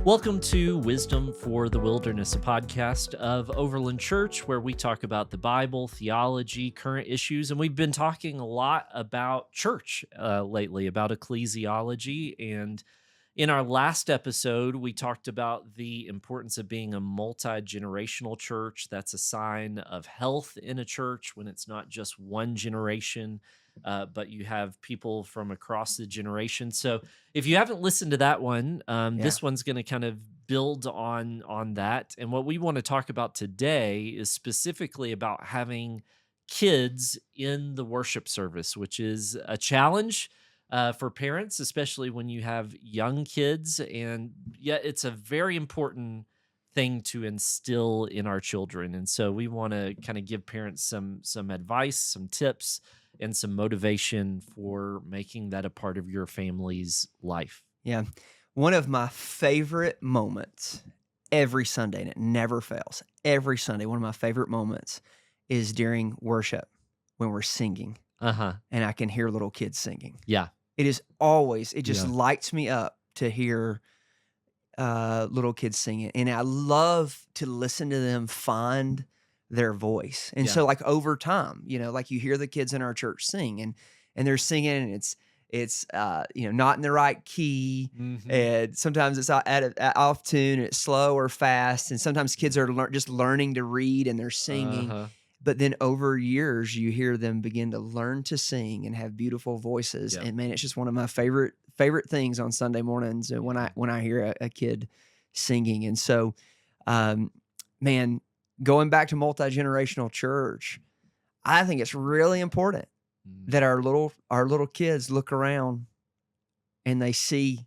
Welcome to Wisdom for the Wilderness, a podcast of Overland Church where we talk about the Bible, theology, current issues, and we've been talking a lot about church lately, about ecclesiology. And in our last episode, we talked about the importance of being a multi-generational church. That's a sign of health in a church when it's not just one generation, but you have people from across the generation. So if you haven't listened to that one, Yeah. this one's going to kind of build on that. And what we want to talk about today is specifically about having kids in the worship service, which is a challenge for parents, especially when you have young kids. And yet it's a very important thing to instill in our children. And so we want to kind of give parents some advice, some tips, and some motivation for making that a part of your family's life. Yeah. One of my favorite moments every Sunday, and it never fails, every Sunday, one of my favorite moments is during worship when we're singing Uh-huh. and I can hear little kids singing. Yeah. It is always, it just Yeah. lights me up to hear little kids singing. And I love to listen to them find their voice. And Yeah. so like over time, like you hear the kids in our church sing and they're singing and it's not in the right key. Mhm. And sometimes it's off tune, it's slow or fast. And sometimes kids are just learning to read and they're singing. Uh-huh. But then over years, you hear them begin to learn to sing and have beautiful voices. Yeah. And man, it's just one of my favorite things on Sunday mornings when I hear a kid singing. And so, man, going back to multi-generational church, I think it's really important that our little kids look around and they see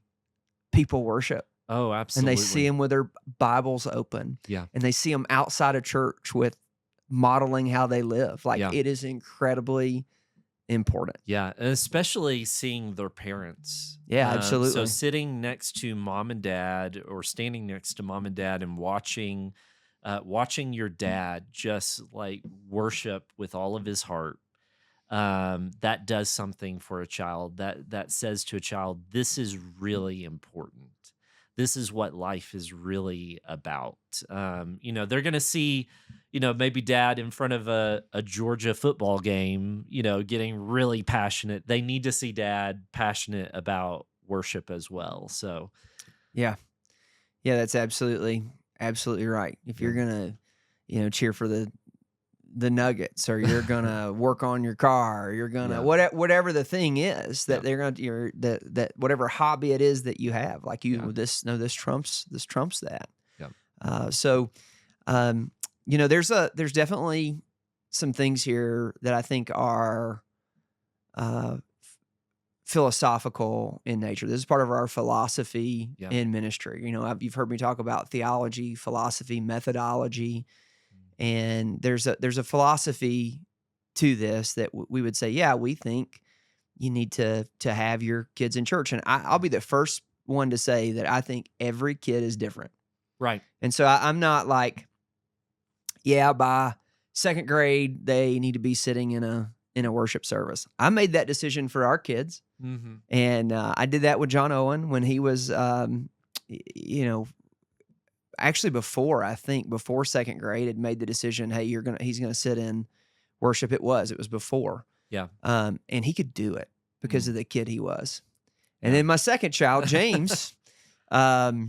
people worship. Oh, And absolutely. they see them with their Bibles open. Yeah. And they see them outside of church with modeling how they live. Like Yeah. it is incredibly important. Yeah, and especially seeing their parents. Yeah, So absolutely. sitting next to mom and dad, or standing next to mom and dad, and watching your dad just like worship with all of his heart. That does something for a child. That says to a child, this is really important. This is what life is really about. They're going to see, maybe dad in front of a Georgia football game, getting really passionate. They need to see dad passionate about worship as well. So, Yeah. Yeah, that's absolutely right. If you're going to, cheer for the Nuggets, or you're gonna work on your car, or you're gonna Yeah. whatever the thing is that Yeah. they're gonna that whatever hobby it is that you have, like Yeah. this trumps that. Yeah. So there's definitely some things here that I think are philosophical in nature. This is part of our philosophy Yeah. in ministry. You've heard me talk about theology, philosophy, methodology. And there's a philosophy to this that we would say, yeah, we think you need to have your kids in church. And I'll be the first one to say that I think every kid is different. Right. And so I'm not like, yeah, by second grade, they need to be sitting in a worship service. I made that decision for our kids. Mm-hmm. And I did that with John Owen when he was, actually before second grade, had made the decision, hey, he's gonna sit in worship. It was before. Yeah. And he could do it because of the kid he was. And Yeah. then my second child, James, Yeah.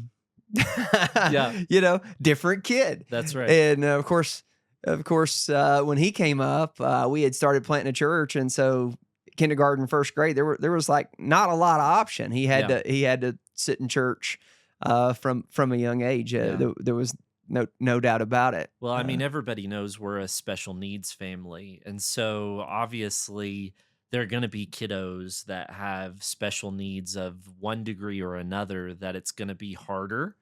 Different kid. That's right. And of course, when he came up, we had started planting a church, and so kindergarten, first grade, there was like not a lot of option. He had to sit in church from a young age. There was no doubt about it. Well, I mean, everybody knows we're a special needs family. And so obviously there are going to be kiddos that have special needs of one degree or another, that it's going to be harder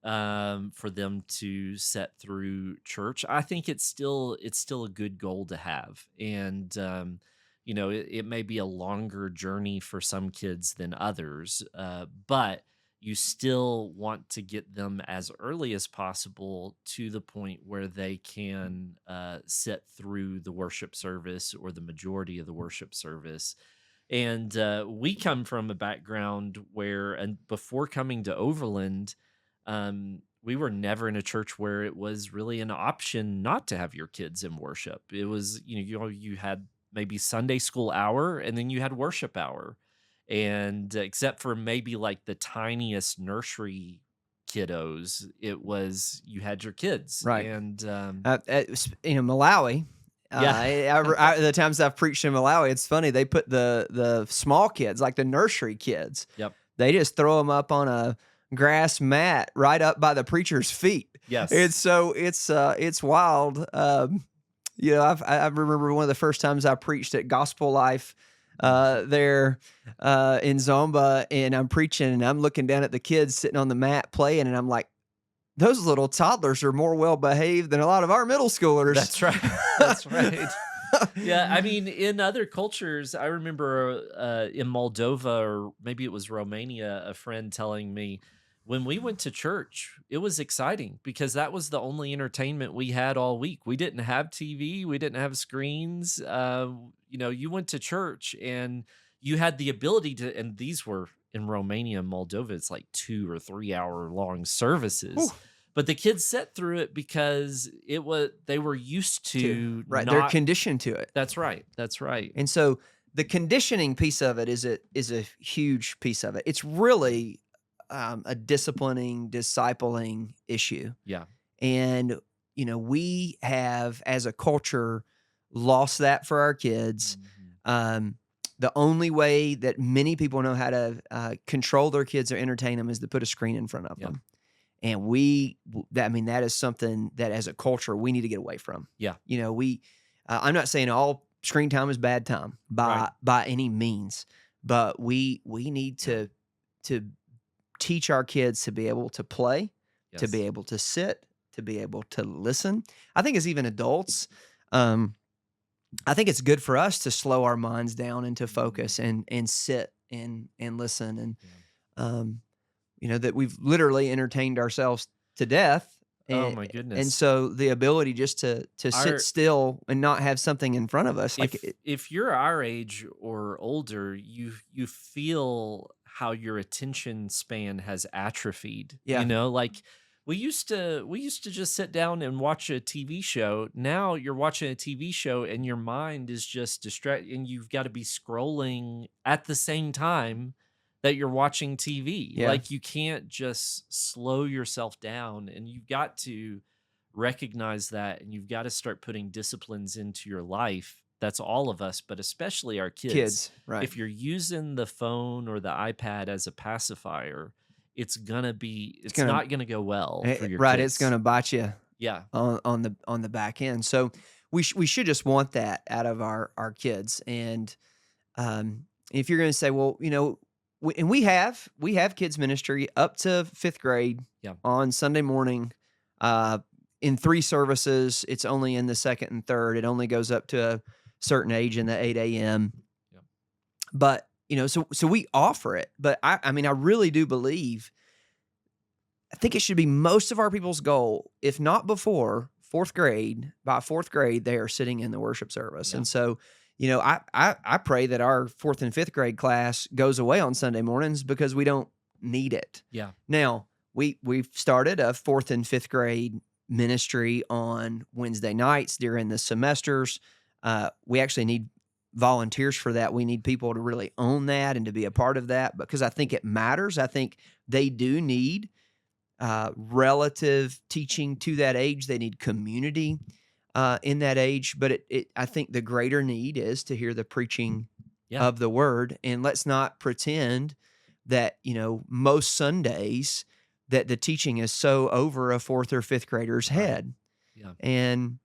for them to set through church. I think it's still a good goal to have. And, it may be a longer journey for some kids than others, but you still want to get them as early as possible to the point where they can sit through the worship service, or the majority of the worship service. And we come from a background where, and before coming to Overland, we were never in a church where it was really an option not to have your kids in worship. It was, you had maybe Sunday school hour and then you had worship hour. And except for maybe like the tiniest nursery kiddos, it was you had your kids. Right. And Malawi. yeah. The times I've preached in Malawi, it's funny. They put the small kids, like the nursery kids, Yep. they just throw them up on a grass mat right up by the preacher's feet. Yes. It's wild. I remember one of the first times I preached at Gospel Life there in Zomba, and I'm preaching and I'm looking down at the kids sitting on the mat playing, and I'm like, those little toddlers are more well behaved than a lot of our middle schoolers. That's right. That's right. Yeah, I mean, in other cultures, I remember in Moldova, or maybe it was Romania, a friend telling me when we went to church, it was exciting because that was the only entertainment we had all week. We didn't have TV, we didn't have screens. You went to church and you had the ability to, and these were in Romania and Moldova, it's like 2 or 3 hour long services. Whew. But the kids sat through it because they were used to right. They're conditioned to it. That's right. That's right. And so the conditioning piece of it is a huge piece of it. It's really a discipling issue. Yeah. And, we have, as a culture, lost that for our kids. Mhm. The only way that many people know how to control their kids or entertain them is to put a screen in front of them. And that is something that as a culture, we need to get away from. Yeah. I'm not saying all screen time is bad time by any means, but we need to teach our kids to be able to play, to be able to sit, to be able to listen. I think as even adults, I think it's good for us to slow our minds down and to focus and sit and listen. And, that we've literally entertained ourselves to death. Oh my goodness. And so the ability just to sit still and not have something in front of us. If you're our age or older, you feel how your attention span has atrophied. Yeah. Like we used to just sit down and watch a TV show. Now you're watching a TV show and your mind is just distracted, and you've got to be scrolling at the same time that you're watching TV. Yeah. Like you can't just slow yourself down, and you've got to recognize that, and you've got to start putting disciplines into your life. That's all of us, but especially our kids. Right. If you're using the phone or the iPad as a pacifier, it's not gonna go well for your right. kids. It's gonna bite you. Yeah. On the back end. So we should just want that out of our kids. And if you're going to say, well, we have kids ministry up to 5th grade on Sunday morning, in 3 services. It's only in the 2nd and 3rd. It only goes up to a certain age in the 8 a.m. Yeah. But, so we offer it, but I really do believe, I think it should be most of our people's goal, if not before 4th grade, by 4th grade, they are sitting in the worship service. Yeah. And so, I pray that our 4th and 5th grade class goes away on Sunday mornings because we don't need it. Yeah. Now, we've started a 4th and 5th grade ministry on Wednesday nights during the semesters. We actually need volunteers for that. We need people to really own that and to be a part of that, because I think it matters. I think they do need relative teaching to that age. They need community in that age. But I think the greater need is to hear the preaching of the word. And let's not pretend that, most Sundays that the teaching is so over a 4th or 5th grader's head. Yeah. And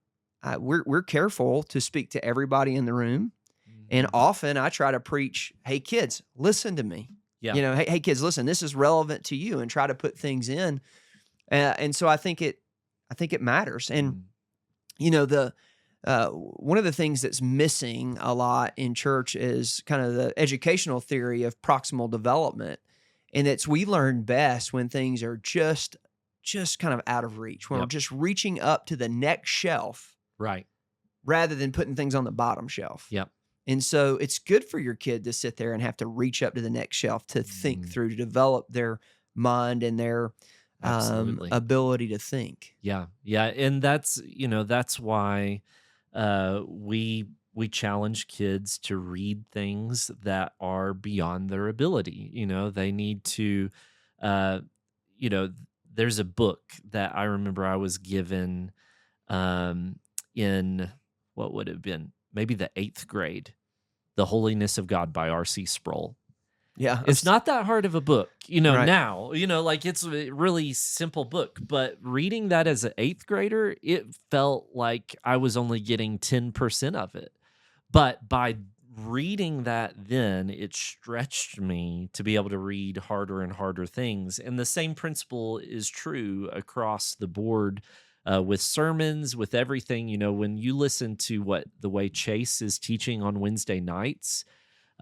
we're careful to speak to everybody in the room. Mm-hmm. And often I try to preach, hey, kids, listen to me. Yeah. Hey, kids, listen, this is relevant to you, and try to put things in. And so I think it matters. And, one of the things that's missing a lot in church is kind of the educational theory of proximal development. And it's, we learn best when things are just kind of out of reach, when we're just reaching up to the next shelf. Right. Rather than putting things on the bottom shelf. Yep. And so it's good for your kid to sit there and have to reach up to the next shelf to think through, to develop their mind and their Absolutely. ability to think. Yeah, yeah, and that's why we challenge kids to read things that are beyond their ability. They need to, uh, you know, th- there's a book that I remember I was given um, in what would have been maybe the 8th grade, "The Holiness of God" by R.C. Sproul. Yeah, It's not that hard of a book, right, now, like it's a really simple book, but reading that as an 8th grader, it felt like I was only getting 10% of it. But by reading that then, it stretched me to be able to read harder and harder things. And the same principle is true across the board with sermons, with everything. When you listen to what the way Chase is teaching on Wednesday nights,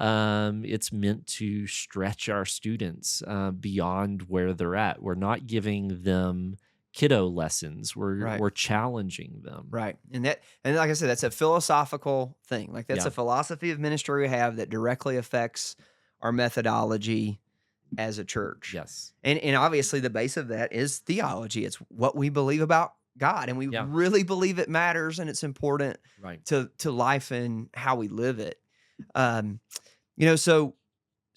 it's meant to stretch our students beyond where they're at. We're not giving them kiddo lessons. We're right. we're challenging them. Right. And like I said, that's a philosophical thing. Like that's Yeah. a philosophy of ministry we have that directly affects our methodology as a church. Yes. And obviously the base of that is theology. It's what we believe about God. And we Yeah. really believe it matters and it's important Right. to life and how we live it. Um, you know, so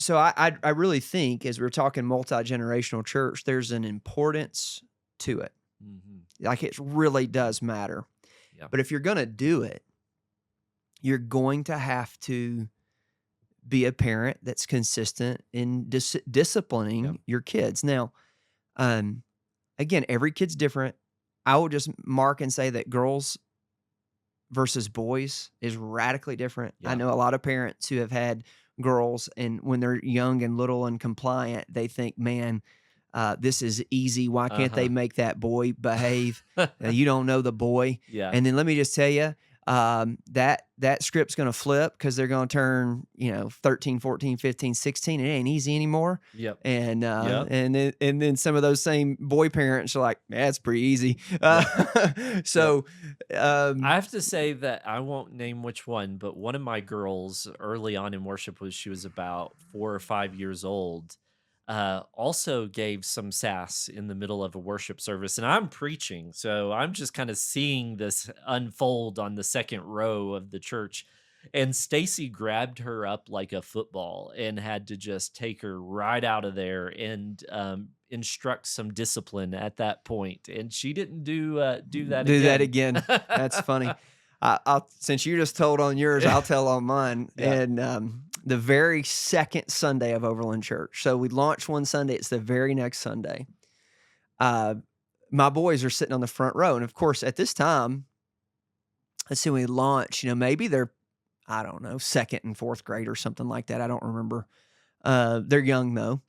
I really think as we're talking multi-generational church, there's an importance to it. Hmm. Like it really does matter. Yeah. But if you're going to do it, you're going to have to be a parent that's consistent in Yeah. disciplining your kids. Now, um, again, every kid's different. I will just mark and say that girls versus boys is radically different. I Yeah. know a lot of parents who have had girls, and when they're young and little and compliant, they think, man, this is easy. Why can't they Uh-huh. make that boy behave? You don't know the boy. Yeah. And then let me just tell you, that script's going to flip because they're going to turn, 13, 14, 15, 16. It ain't easy anymore. Yep. And Yep. then some of those same boy parents are like, "Yeah, it's pretty easy." Yep. Yep. So um, I have to say that I won't name which one, but one of my girls early on in worship was she was about 4 or 5 years old. Also gave some sass in the middle of a worship service, and I'm preaching, so I'm just kind of seeing this unfold on the second row of the church. And Stacy grabbed her up like a football and had to just take her right out of there and instruct some discipline at that point. And she didn't do that do that again. again. That's funny. I'll since you just told on yours, I'll tell on mine. Yeah. And the very second Sunday of Overland Church. So we launched one Sunday. It's the very next Sunday. Uh, my boys are sitting on the front row, and of course, at this time, let's see, when we launch. Maybe they're I don't know, second and fourth grade or something like that. I don't remember. They're young though.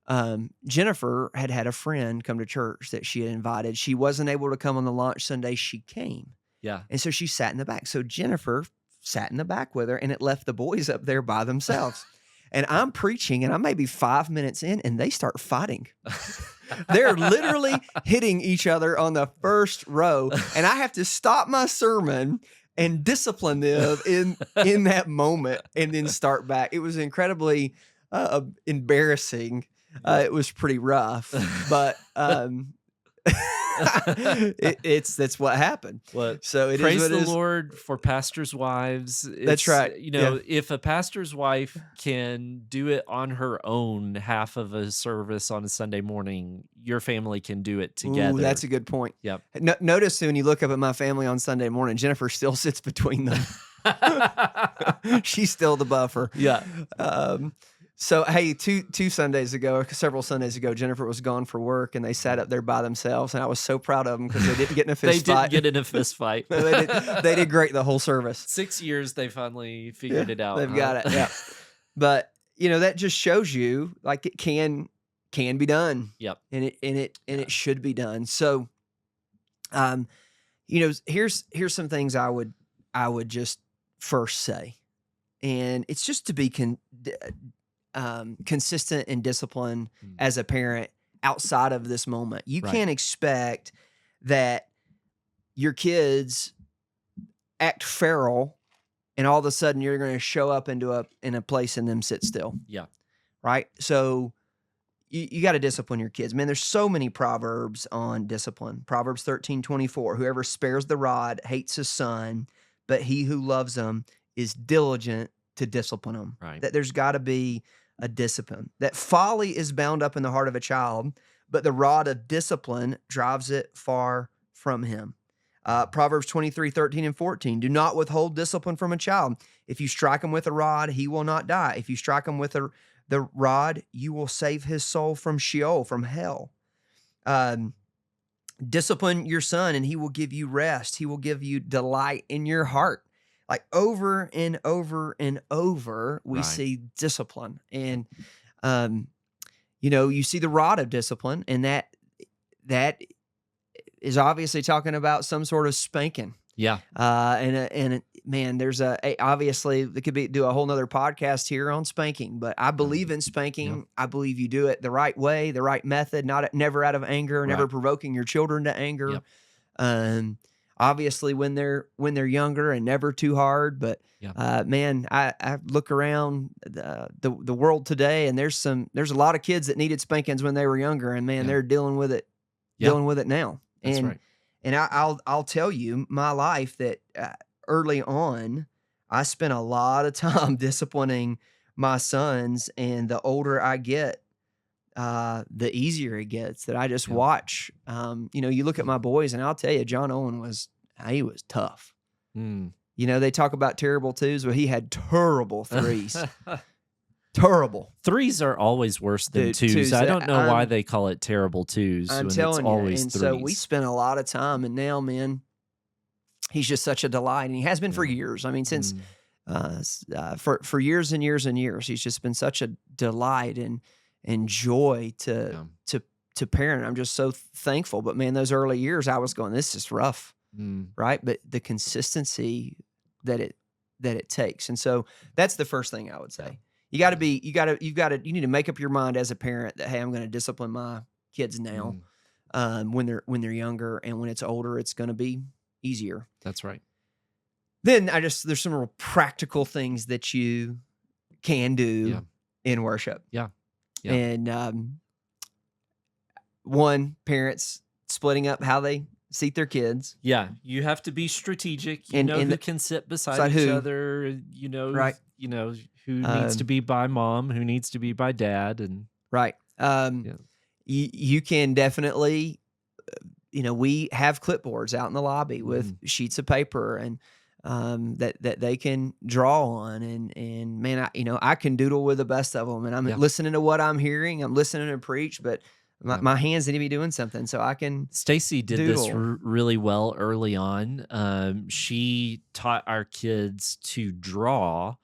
Mhm. Jennifer had a friend come to church that she had invited. She wasn't able to come on the launch Sunday. She came. Yeah. And so she sat in the back. So Jennifer sat in the back with her, and it left the boys up there by themselves. And I'm preaching, and I'm maybe 5 minutes in, and they start fighting. They're literally hitting each other on the first row, and I have to stop my sermon and discipline them in that moment, and then start back. It was incredibly embarrassing. Yeah. It was pretty rough, but that's what happened. Well, So it is praise what the it is. Lord for pastors' wives. That's right. Yeah. If a pastor's wife can do it on her own half of a service on a Sunday morning, your family can do it Ooh, together. that's a good point. Yep. Notice when you look up at my family on Sunday morning, Jennifer still sits between them. She's still the buffer. Yeah. So hey, two Sundays ago, or several Sundays ago, Jennifer was gone for work, and they sat up there by themselves, and I was so proud of them because they didn't get in a They fist fight. didn't get in a fist fight. No, they did great the whole service. 6 years, they finally figured it out. They've got it. Yeah, but that just shows you like it can be done. Yep. And it should be done. So, here's some things I would just first say, and it's just to be consistent and disciplined Mm. as a parent outside of this moment. You Right. can't expect that your kids act feral and all of a sudden you're going to show up in a place and them sit still. Yeah. Right. So you got to discipline your kids. Man, there's so many proverbs on discipline. Proverbs 13:24. Whoever spares the rod hates his son, but he who loves him is diligent to discipline him. Right. That there's got to be a discipline. That folly is bound up in the heart of a child, but the rod of discipline drives it far from him. Proverbs 23:13 and 14. Do not withhold discipline from a child. If you strike him with a rod, he will not die. If you strike him with the rod, you will save his soul from Sheol, from hell. Um, Discipline your son, and he will give you rest. He will give you delight in your heart. Like over and over and over, we Right. see discipline. And, you see the rod of discipline, and that is obviously talking about some sort of spanking. Yeah. Man, there's obviously they could do a whole nother podcast here on spanking, but I believe in spanking. Yep. I believe you do it the right way, the right method, never out of anger, never Right. provoking your children to anger. Yep. Obviously when they're younger, and never too hard. But Yep. man, I look around the world today, and there's a lot of kids that needed spankings when they were younger, and man, Yeah. they're dealing with it Yeah. now. That's right. And I'll tell you my life that early on, I spent a lot of time disciplining my sons, and the older I get, the easier it gets. That I just Yeah. watch. You look at my boys, and I'll tell you, John Owen was tough. Mm. They talk about terrible twos, but he had terrible threes. Terrible. Threes are always worse than Dude, twos. twos, I don't know why I'm they call it terrible twos I'm when it's telling you. always And threes. so we spent a lot of time, and now, man, he's just such a delight, and he has been for Yeah. years. I mean, since Mm. for years and years and years, he's just been such a delight and joy Yeah. to parent. I'm just so thankful. But man, those early years, I was going, this is rough, Mm. right? But the consistency that it takes, and so that's the first thing I would say. You got to you need to make up your mind as a parent that, hey, I'm going to discipline my kids now. Mm. When they're younger, and when it's older, it's going to be easier. That's right. Then there's some real practical things that you can do Yeah. in worship. Yeah. Yeah. And one, parents splitting up how they seat their kids. Yeah, you have to be strategic. You And- know and who the- can sit beside beside each who. other. You know, Right. who needs to Um, be by mom, who needs to be by dad, and Right. Yeah. You can definitely, we have clipboards out in the lobby with Mm-hmm. sheets of paper, and that they can draw on, and man, I can doodle with the best of them, and I'm Yeah. listening to what I'm hearing. I'm listening to preach, but Yeah. my hands need to be doing something, so I can Stacy did this doodle. really well early on. She taught our kids to draw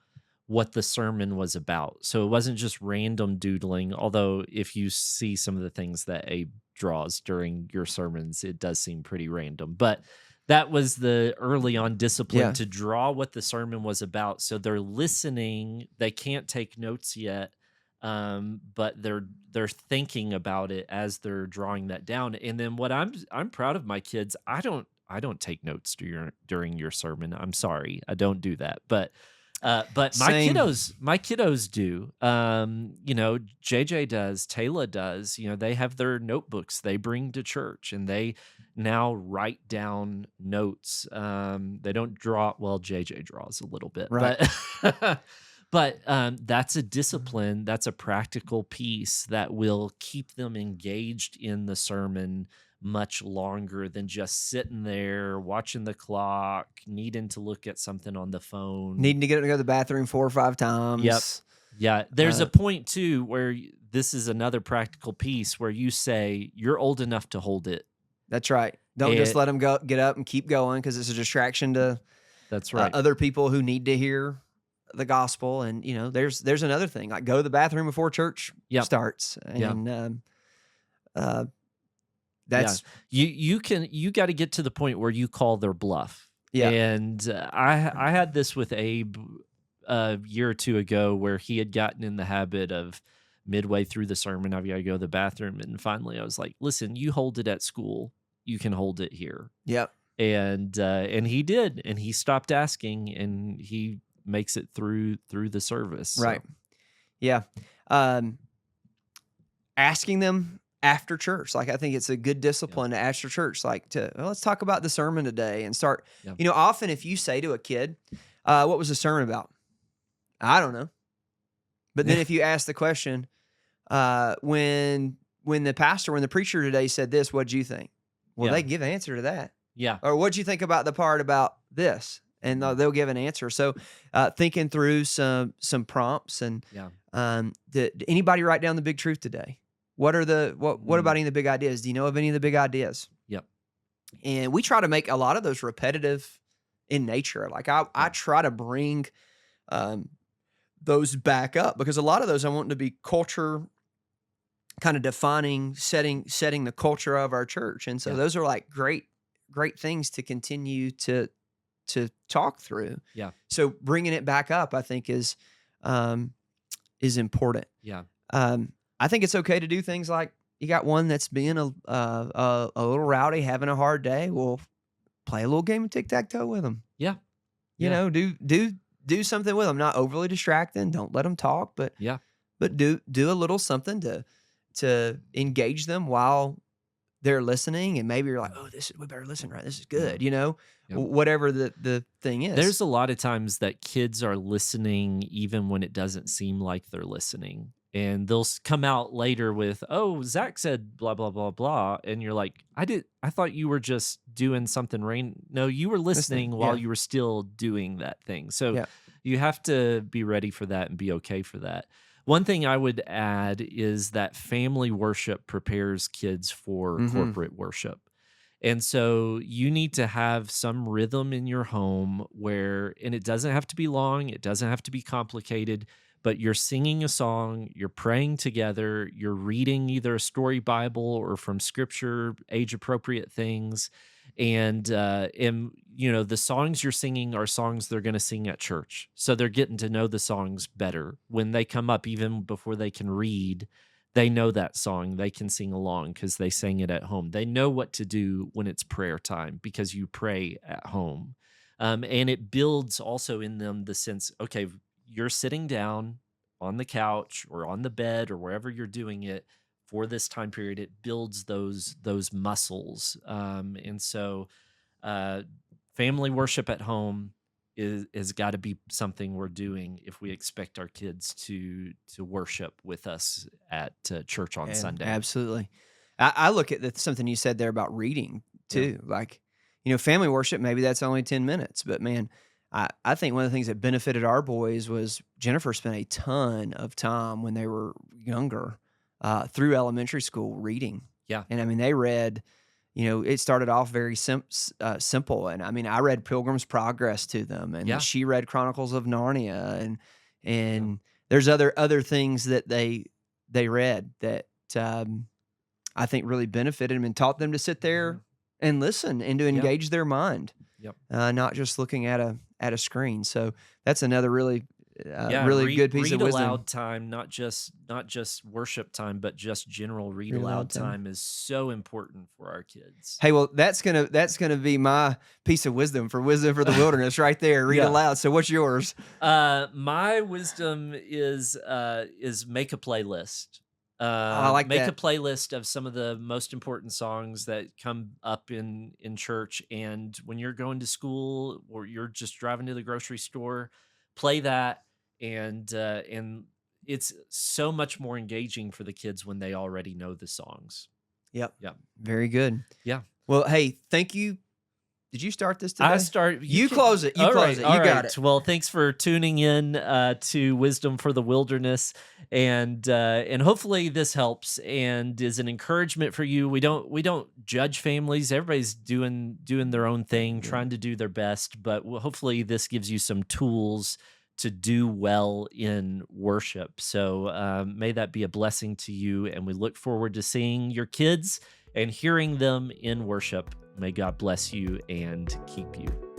what the sermon was about. So it wasn't just random doodling, although if you see some of the things that Abe draws during your sermons, it does seem pretty random. But that was the early on discipline, Yeah. to draw what the sermon was about. So they're listening. They can't take notes yet, but they're thinking about it as they're drawing that down. And then what I'm proud of my kids. I don't take notes during your sermon. I'm sorry, I don't do that. But my Same. kiddos do. JJ does, Taylor does. They have their notebooks they bring to church, and they now write down notes. They don't draw. Well, JJ draws a little bit, Right. but that's a discipline. That's a practical piece that will keep them engaged in the sermon much longer than just sitting there watching the clock, needing to look at something on the phone. Needing to get up and go to the bathroom 4 or 5 times. Yep. Yeah. There's a point too where this is another practical piece where you say you're old enough to hold it. That's right. Don't just let them get up and keep going, because it's a distraction to That's right. other people who need to hear the gospel. And there's another thing, like go to the bathroom before church Yep. starts. Yep. And that's you got to get to the point where you call their bluff. Yeah. And I had this with Abe a year or two ago, where he had gotten in the habit of midway through the sermon, I've got to go to the bathroom. And finally I was like, listen, you hold it at school, you can hold it here. Yep. And he did, and he stopped asking, and he makes it through the service. So. Right. Yeah. asking them after church. Like, I think it's a good Yeah. discipline to after church, like well, let's talk about the sermon today and start, Yeah. often if you say to a kid, what was the sermon about? I don't know. But then Yeah. if you ask the question, when the preacher today said this, what'd you think? Well, Yeah. they give an answer to that. Yeah. Or what'd you think about the part about this? And Mhm. they'll give an answer. So, thinking through some prompts and Yeah. did anybody write down the big truth today? What about Mm. any of the big ideas? Do you know of any of the big ideas? Yep. And we try to make a lot of those repetitive in nature. Like I Yeah. try to bring um, those back up because a lot of those I want to be culture kind of defining, setting the culture of our church. And so Yeah. those are like great things to continue to talk through. Yeah. So bringing it back up, I think um, is important. Yeah. I think it's okay to do things like you got one that's being a little rowdy, having a hard day. Well, play a little game of tic tac toe with them. Yeah. You Yeah. know, do something with them. Not overly distracting. Don't let them talk, Yeah. but do a little something to engage them while they're listening. And maybe you're like, oh, we better listen, right? This is Yeah. good. You know, Yeah. whatever the thing is. There's a lot of times that kids are listening even when it doesn't seem like they're listening. And they'll come out later with, "Oh, Zach said blah blah blah blah," and you're like, I thought you were just doing something rain." No, you were Listening. listening while Yeah. you were still doing that thing. So Yeah. you have to be ready for that and be okay for that. One thing I would add is that family worship prepares kids for Hmm. corporate worship. And so you need to have some rhythm in your home where, and it doesn't have to be long, it doesn't have to be complicated, but you're singing a song, you're praying together, you're reading either a story Bible or from scripture, age appropriate things. And the songs you're singing are songs they're going to sing at church. So they're getting to know the songs better. When they come up, even before they can read, they know that song. They can sing along because they sang it at home. They know what to do when it's prayer time because you pray at home. And it builds also in them the sense, okay, you're sitting down on the couch or on the bed or wherever you're doing it for this time period. It builds those muscles. And so uh, family worship at home is got to be something we're doing if we expect our kids to worship with us at church on Yeah, Sunday. absolutely. I look at something you said there about reading Yeah, too. Like, family worship, maybe that's only 10 minutes, but man, I think one of the things that benefited our boys was Jennifer spent a ton of time when they were younger, through elementary school reading. yeah, And I mean, they read, it started off very simple. And I mean, I read Pilgrim's Progress to them, and yeah, she read Chronicles of Narnia, and yeah, and there's other things that they read that I think really benefited them and taught them to sit mhm, there and listen and to yeah, engage their mind, yep. not just looking at a screen. So that's another Yeah, really read good piece of read wisdom. aloud time, not just worship time, but just general read Read aloud aloud time. time is so important for our kids. Hey, well, that's gonna be my piece of wisdom for the wilderness right there. Read Yeah. aloud. So what's yours? My wisdom is make a playlist. Oh, I like Make a that. playlist of some of the most important songs that come up in church, and when you're going to school or you're just driving to the grocery store, play that, and it's so much more engaging for the kids when they already know the songs. Yep. Yeah, Very good. yeah. Well, hey, thank you. Did you start this I today? start. You You can. close it. You All close right. it. All You got right. it. Well, thanks for tuning in to Wisdom for the Wilderness, and hopefully this helps and is an encouragement for you. We don't judge families. Everybody's doing their own thing, Yeah. trying to do their best. But hopefully this gives you some tools to do well in worship. So may that be a blessing to you, and we look forward to seeing your kids and hearing them in worship. May God bless you and keep you.